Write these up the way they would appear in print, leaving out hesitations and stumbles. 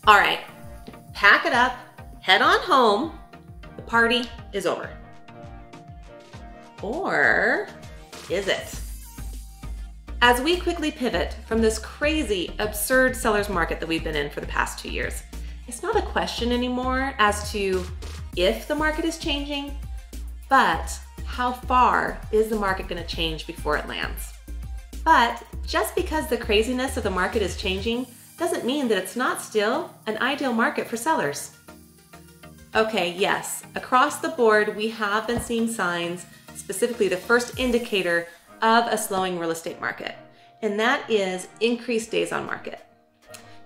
All right, pack it up, head on home. The party is over. Or is it? As we quickly pivot from this crazy, absurd seller's market that we've been in for the past 2 years, it's not a question anymore as to if the market is changing, but how far is the market going to change before it lands? But just because the craziness of the market is changing doesn't mean that it's not still an ideal market for sellers. Okay, yes, across the board, we have been seeing signs, specifically the first indicator of a slowing real estate market, and that is increased days on market.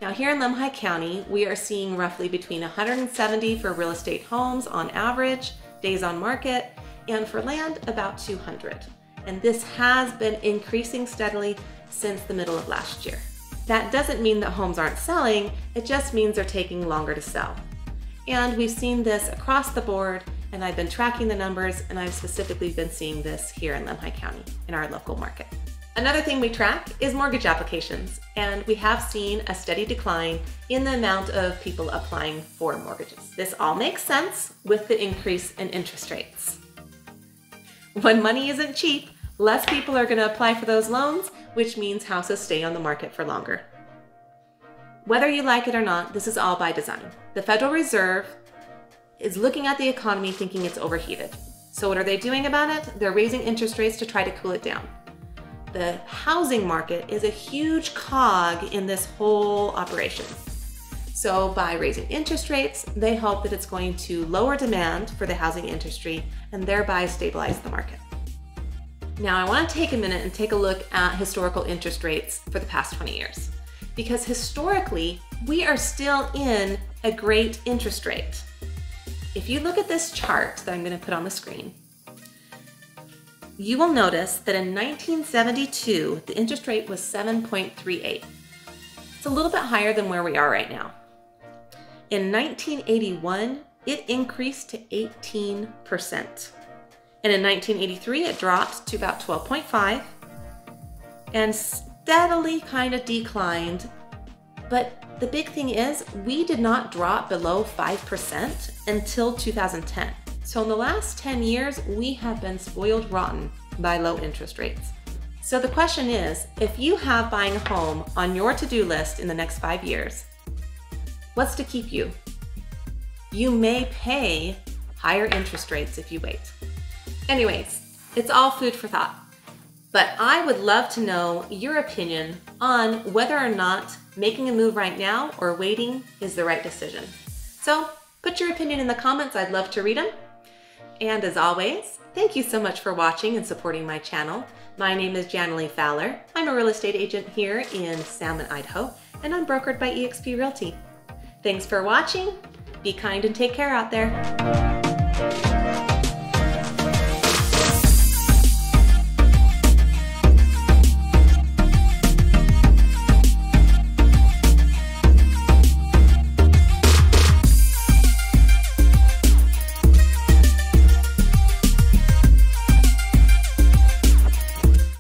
Now here in Lemhi County, we are seeing roughly between 170 for real estate homes on average, days on market, and for land about 200. And this has been increasing steadily since the middle of last year. That doesn't mean that homes aren't selling, it just means they're taking longer to sell. And we've seen this across the board, and I've been tracking the numbers, and I've specifically been seeing this here in Lemhi County in our local market. Another thing we track is mortgage applications, and we have seen a steady decline in the amount of people applying for mortgages. This all makes sense with the increase in interest rates. When money isn't cheap, less people are going to apply for those loans, which means houses stay on the market for longer. Whether you like it or not, this is all by design. The Federal Reserve is looking at the economy thinking it's overheated. So what are they doing about it? They're raising interest rates to try to cool it down. The housing market is a huge cog in this whole operation. So by raising interest rates, they hope that it's going to lower demand for the housing industry and thereby stabilize the market. Now I want to take a minute and take a look at historical interest rates for the past 20 years. Because historically, we are still in a great interest rate. If you look at this chart that I'm going to put on the screen, you will notice that in 1972, the interest rate was 7.38. It's a little bit higher than where we are right now. In 1981, it increased to 18%. And in 1983, it dropped to about 12.5 and steadily kind of declined. But the big thing is we did not drop below 5% until 2010. So in the last 10 years, we have been spoiled rotten by low interest rates. So the question is, if you have buying a home on your to-do list in the next 5 years, what's to keep you? You may pay higher interest rates if you wait. Anyways, it's all food for thought. But I would love to know your opinion on whether or not making a move right now or waiting is the right decision. So put your opinion in the comments, I'd love to read them. And as always, thank you so much for watching and supporting my channel. My name is Janalee Fowler. I'm a real estate agent here in Salmon, Idaho, and I'm brokered by eXp Realty. Thanks for watching. Be kind and take care out there.